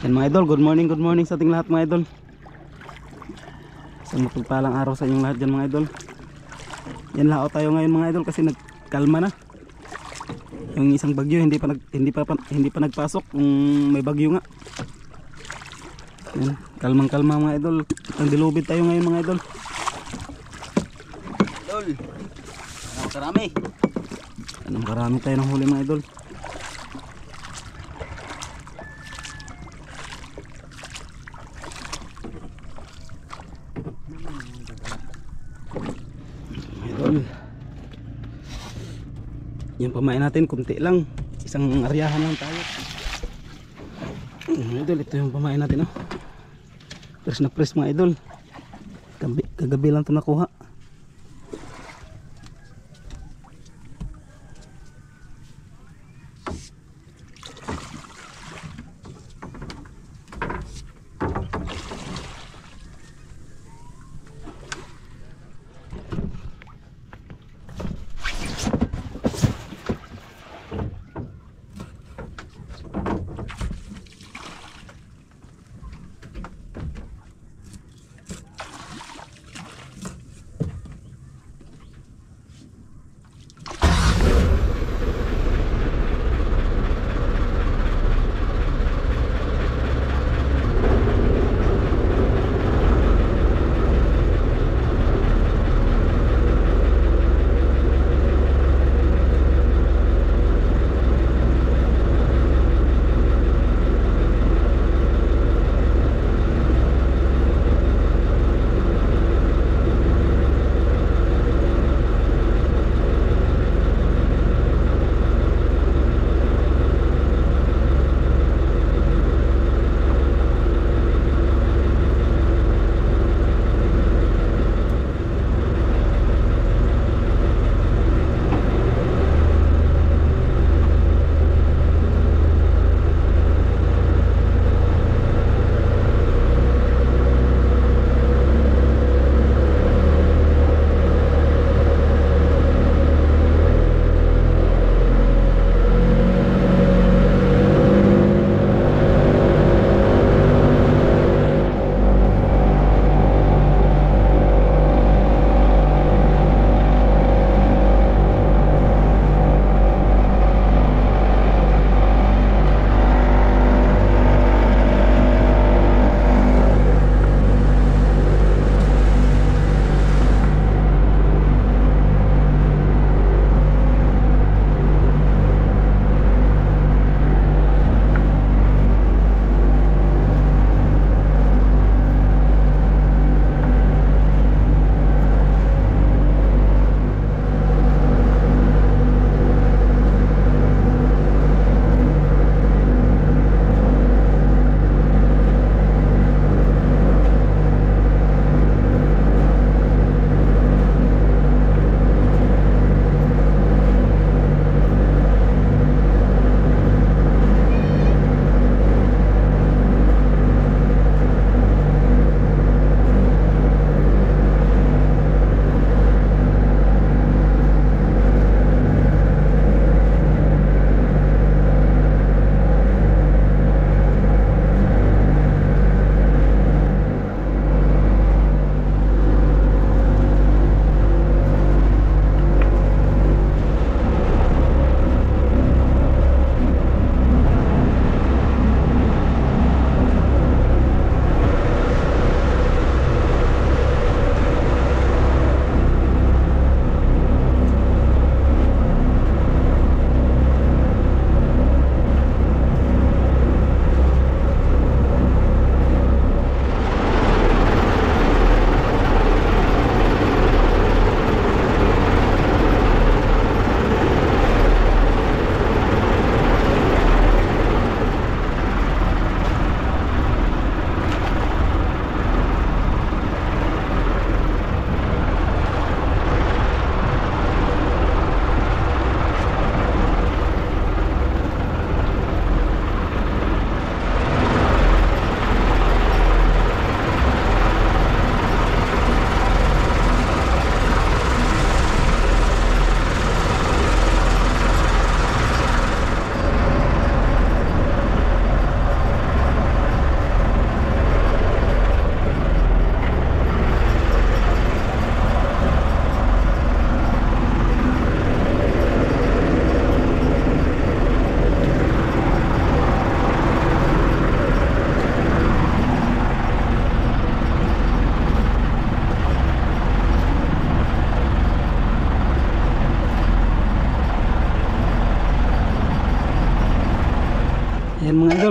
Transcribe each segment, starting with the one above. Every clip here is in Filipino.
Yan mga idol, good morning sa ating lahat mga idol. Isang mapagpalang araw sa inyong lahat dyan mga idol. Yan lao tayo ngayon mga idol kasi nagkalma na. Yung isang bagyo hindi pa nagpasok, may bagyo nga. Yan, kalmang-kalma mga idol. Ang dilubid tayo ngayon mga idol. Idol, karami tayo ng huli mga idol. Yung pamain natin kunti lang, isang aryahan lang tayo. Idol, ito yung pamain natin, oh. Press na press mga idol. Kagabi lang ito nakuha.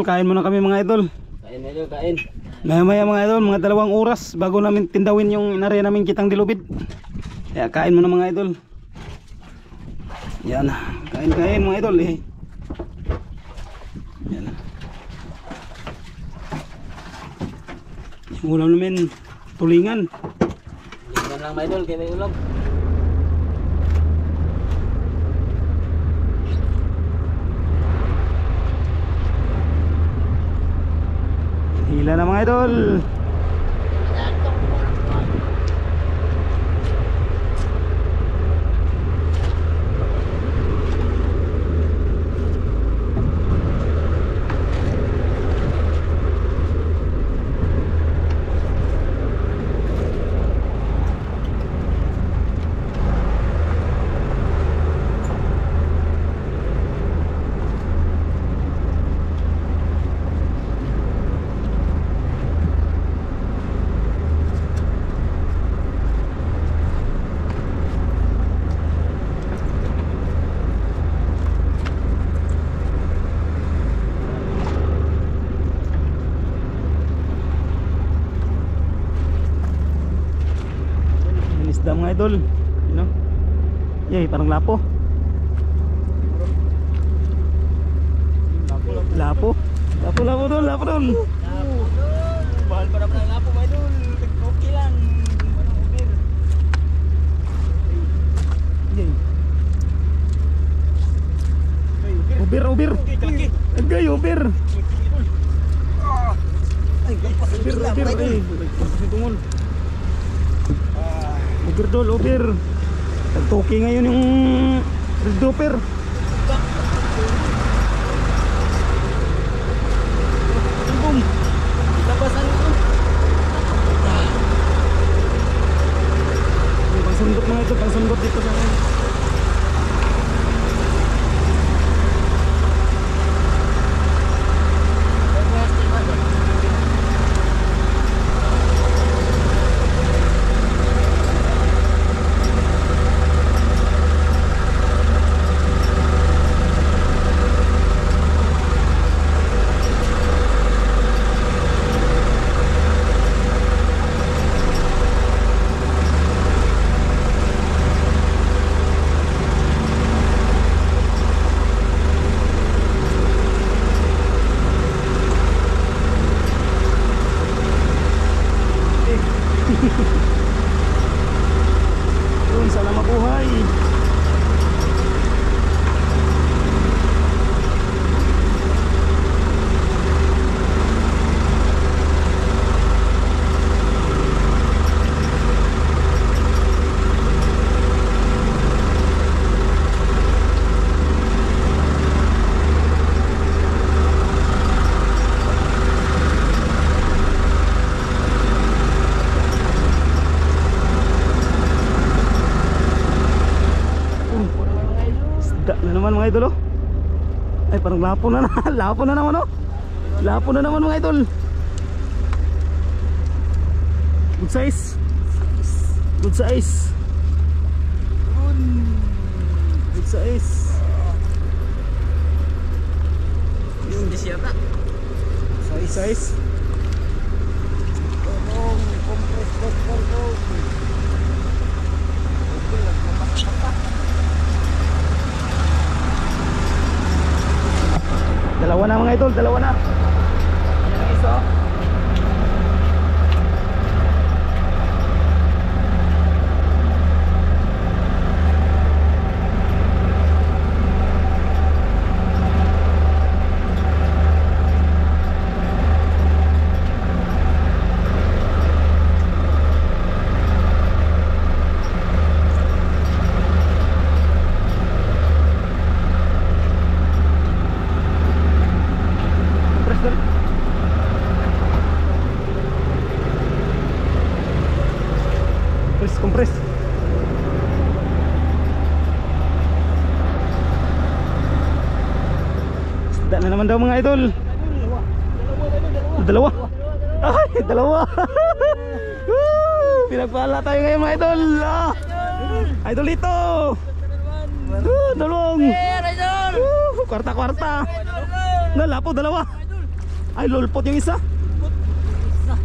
idol, kain muna kami mga idol. Kain idol, kain. Maya mga idol, mga 2 oras bago namin tindawin yung inarya namin kitang dilubid. Kaya kain muna mga idol. Yan, kain mga idol eh. Yan. Yung ulam namin, tulingan. Tulingan lang mga idol, kaya may ulam. Hila na mga idol. Isda mga idol, you know? Yay, parang lapo. Lapo dol. Bahal pa naman ang lapo mga idol. Okay lang. Parang ubir. Yay. Ubir. Agay, ubir. Tungol. Ubir dol, ubir. Nagtoki ngayon yung red grouper. Boom. Labasan ito. Pangsundot mga ito, pangsundot dito sa akin. Yun, sana mabuhay. Isda na naman mga idol oh. Ay parang lapo na lapo na naman oh. Lapo na naman mga idol. Good size. Good size. Good size. Hindi siya ta. Size. Dalawa na mga idol, dalawa na. Ayan ang isa. Compress. Isda na naman daw mga idol. Dalawa. Ay, dalawa. Pinagpala tayo ngayon mga idol. Idol ito. Dalawang. Kwarta-kwarta. Nalapo, dalawa. Ay, lulpot yung isa. Isa.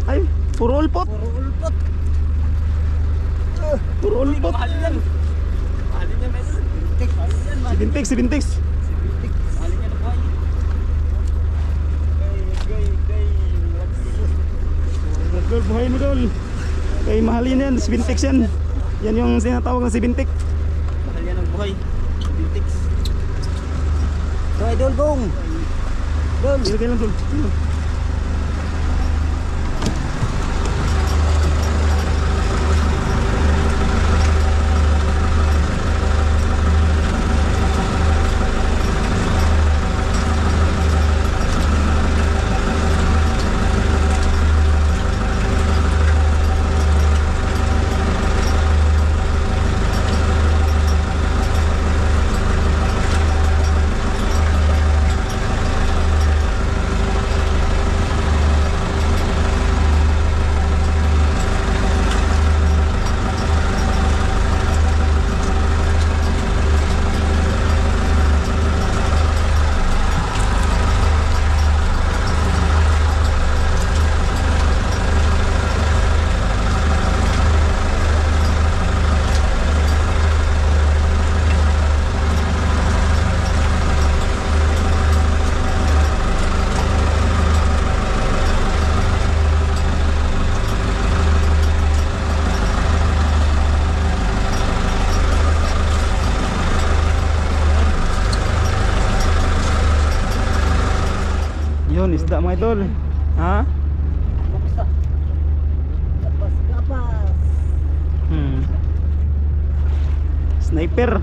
Ay, puro ulpot. Puro ulpot. Puro ulpot. Mahalin yan. Mahalin yan, men. Mahalin yan, Si Bintex, si Bintex. mahalin yan, boy. Gay. Idol, buhay mo idol. Kay mahalin yan, si Bintex yan. Yan yung sinatawag na si Bintex. Mahal yan ang buhay. Bintex. So, idol, bong. Idol. Ilagay lang idol. Yun, isda mga idol. Ha? Kamusta? Kapas. Sniper. Sniper.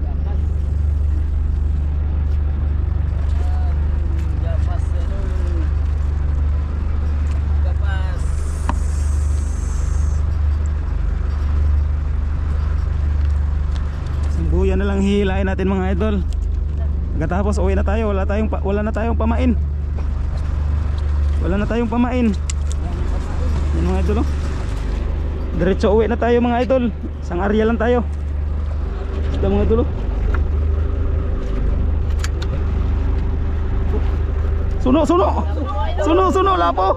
Kapas. Kapas, ano? Kapas. Sambuyan na lang hihilain natin mga idol. Pagkatapos uwi na tayo, wala na tayong pamain. Wala na tayong pamain. Yan mga idol, oh. Diretso uwi na tayo mga idol. Isang area lang tayo. Isda mga idol, oh. Suno, lapo.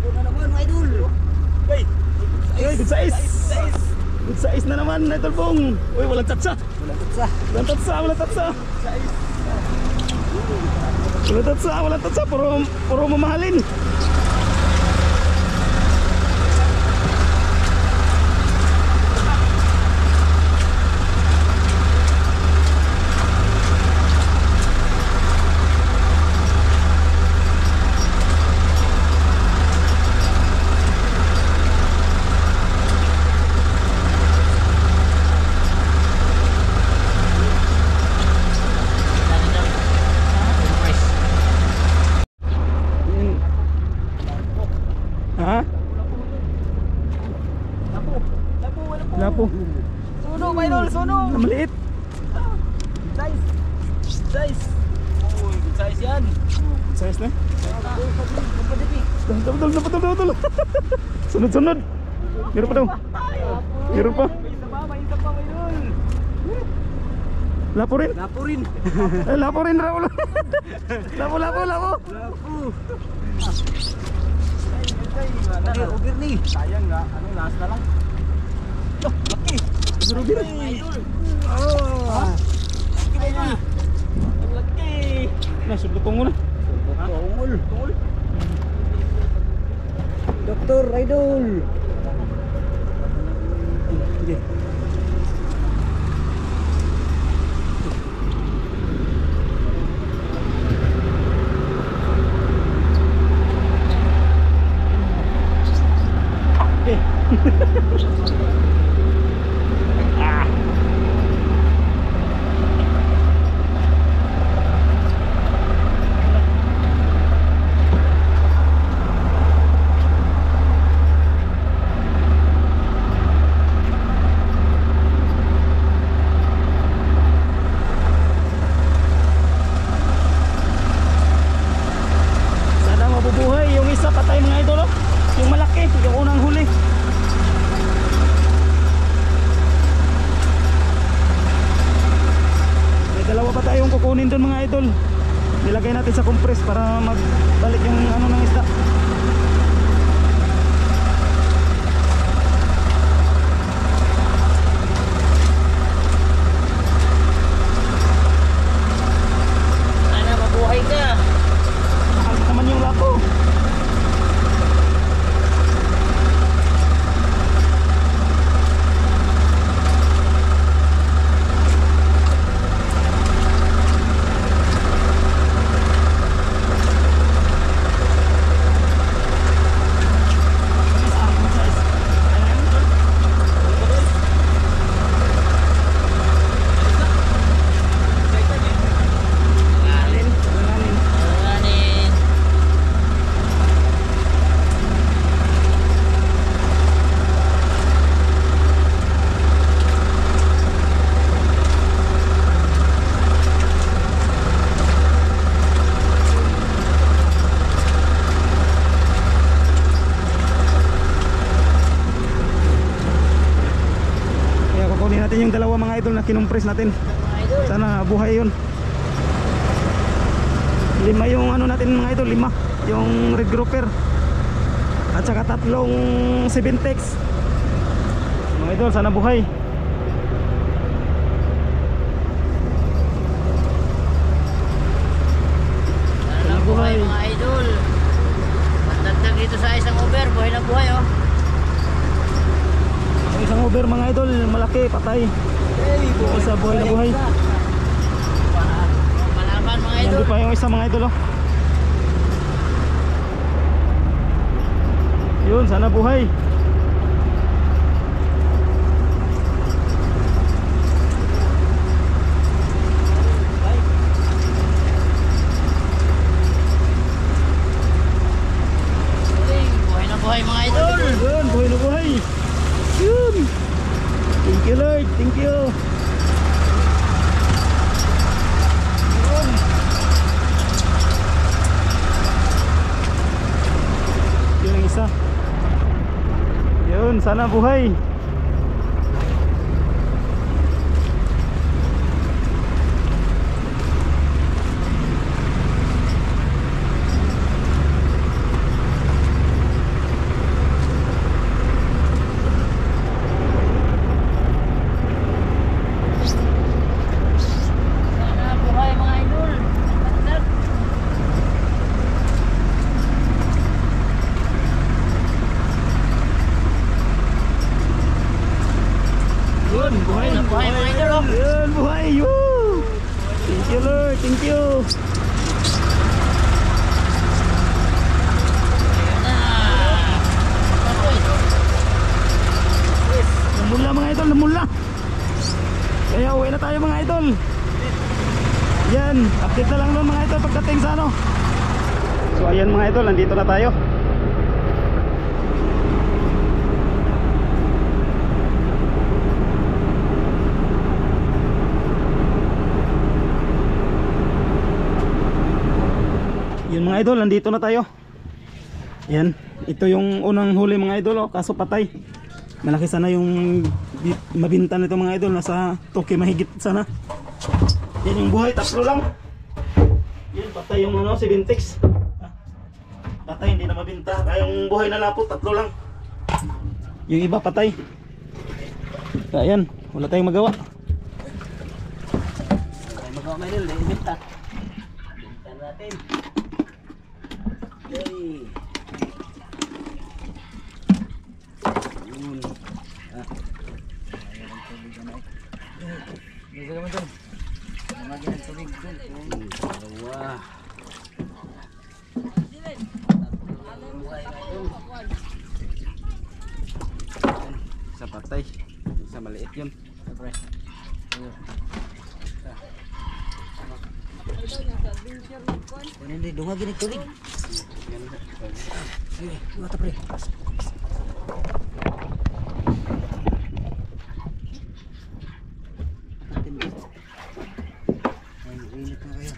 Una naman, mga idol. Hey. Ay, good size. Good size na naman, idol Bong. Uy, walang tatsa. Walang tatsa, puro mamahalin. Ha? Lapo. Suno, mga idol, suno. Maliit. Size. Uy, good size yan. Size na. Kapatid. Betul. Sunod. Meron pa daw. Meron pa. May isa pa, mga idol. Lapo rin. Lapo rin. Lapo rin, Raul. Lapo. Ubir ni. Sayang nga, ano, last na lang. Laki. Ubir. Oh. Laki na. Laki. Sublutong mo na. Tungol. Doktor Idol. Sige. kukunin doon mga idol. Nilagay natin sa compress para magbalik yung ano ng isda. Sana mabuhay ka. Mahal naman yung lapo. Yung dalawa mga idol na kinumpres natin, sana buhay yun. 5 yung ano natin mga idol, 5 yung red grouper at saka 3 7tex mga idol, sana buhay. Sana buhay mga idol. Pagdagdag dito sa isang over, buhay na buhay oh. Isang over mga idol, malaki, patay. Isa buhay na buhay. Malaban mga idol. Nandun pa yung isa mga idol oh. Yun, sana buhay. Buhay na buhay mga idol. Yun, buhay na buhay. Yun. Thank you Lord, thank you. Yun. Yun ang isa. Yun, sana buhay. Thank you. Namula mga idol, namula. Kaya uwi na tayo mga idol. Yan, update na lang nun mga idol pagdating sa ano. So ayan mga idol, nandito na tayo. Yun mga idol, nandito na tayo. Yan, ito yung unang huli mga idol, oh, kaso patay. Malaki sana yung mabinta nito mga idol, nasa 2K mahigit sana. Yan yung buhay, 3 lang. Yan, patay yung ano, 7tex. Patay, hindi na mabinta. Kaya yung buhay na lapo, 3 lang. Yung iba patay. Kaya yan, wala tayong magawa. Wala tayong magawa mga idol, dahil binta. Binta natin. Yay. Bisa naman dun. Lumagyan ng tubig dun. Dalawa. Isa patay, isa maliit yun. Siyempre. Kunin din, dumagin ng tubig. Sige, mata pre. Init na kayo.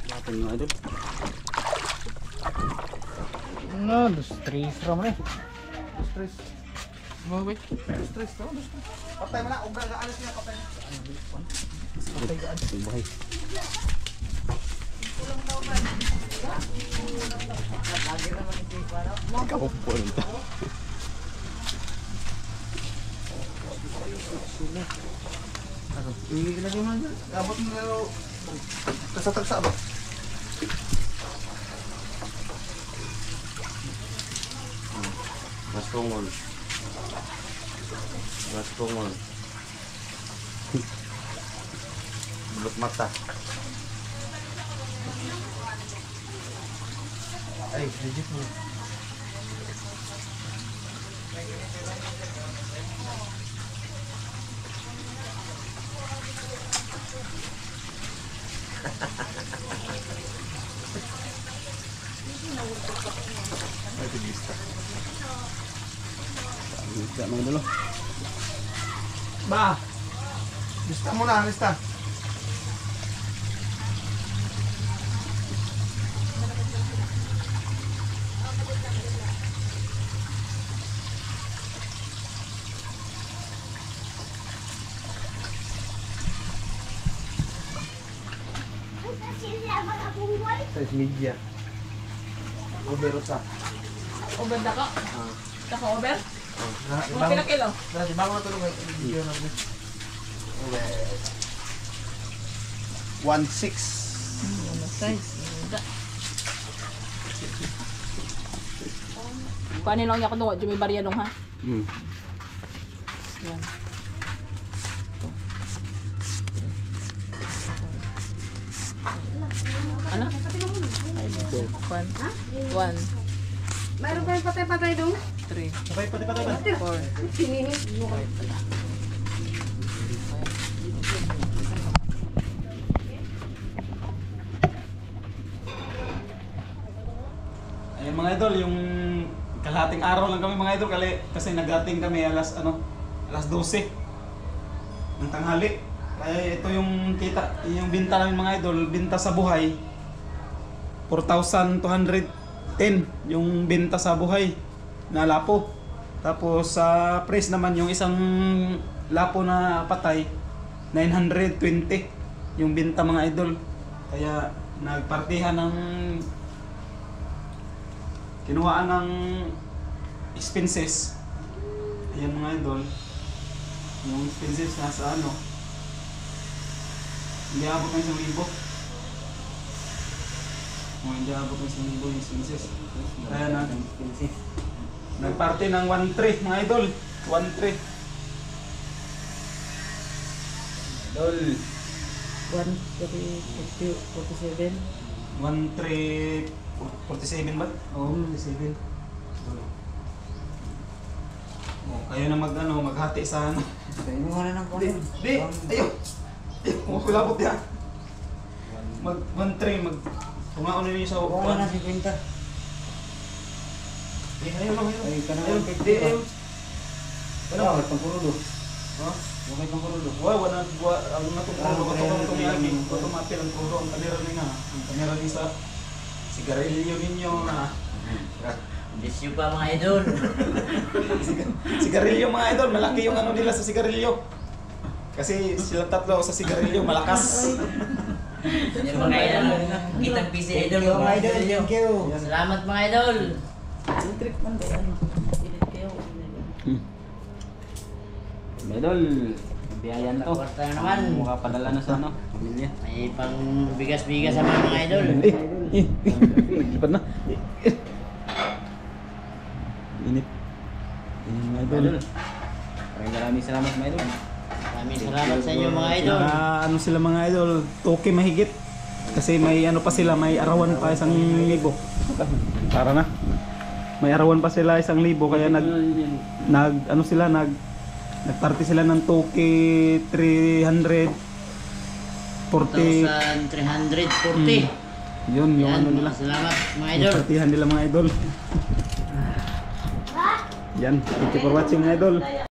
Natin mga idol. No, dos tres ram ni. Stress. Mo ba? Stress to. Patay mo na, ug gaalis niya patay. Buhay. Kapupol ta. Ilagay mo na. Abot mo na kasatagsa ba? Mastungon. Mastungon. Bulut mata. Ay, legit mo. Lista mga idol. Ba. Lista mo na, lista. Size media. Overosa. Over dako? Dako over? Mga pila kilo? Berarti bangun na tulong video na rin. 1.6. Ano size? Kuhanin lang niya ko doon. Jumi bariya dong ha? Yan. Ano? One. Mayroon kayong patay-patay dong? 3, Patay. 4. Ayun mga idol, yung kalahating araw lang kami mga idol kasi nagating kami alas 12 ng tanghali. Kaya ito yung kita, yung binta namin mga idol, binta sa buhay 4,210 yung binta sa buhay na lapo. Tapos sa press naman yung isang lapo na patay 920 yung binta mga idol. Kaya nagpartihan ng kinuhaan ng expenses. Ayan mga idol. Yung expenses nasa ano, hindi abot ng 1,000. Hindi abot ng 1,000 yung expenses. Kaya nagparty ng 1,300 mga idol. 1,300. Idol. 1,347. 1,347 ba? Oo, 47. Oh, kayo na maghati sa ano. Kayo mo na ng kunin. Di, ayun. Kulabot yan. 1,300 tungaon niyo sa Wala na si Quinta. Ayun lang, ayun. Ay, kanang Ayun, 150 di, pa. ayun. Ano ba? Pangkurudo. Ha? Okay, pangkurudo. Wala ang natuturo ko itong tumiyagi. Tumapil ang turo ang kamera niya. Ang kamera niya sa sigarilyo ninyo na. Bisyo pa mga idol. Sigarilyo mga idol, malaki yung ano nila sa sigarilyo. Kasi silang tatlo sa sigarilyo, malakas. Yung mga idol, kitang PC idol mga idol. Thank you. Salamat mga idol. Trip man ba yan? Edit kayo. Idol, biyayan to. Kwarta na naman. Mukha padala na sa ano, pamilya. May pang bigas-bigas sa mga idol. Lipat na. Init. Ayan mga idol. Maraming salamat mga idol. Maraming salamat sa inyo mga idol. Ano sila mga idol, toke mahigit. Kasi may ano pa sila, may arawan pa 1,000. Tara na. May arawan pa sila 1,000 kaya ano sila nagparty sila ng 2K 300 40. 1,340. Yun yung Yan, ano nila. salamat mga Yung idol. partihan nila mga idol. Yan, thank you for watching mga idol.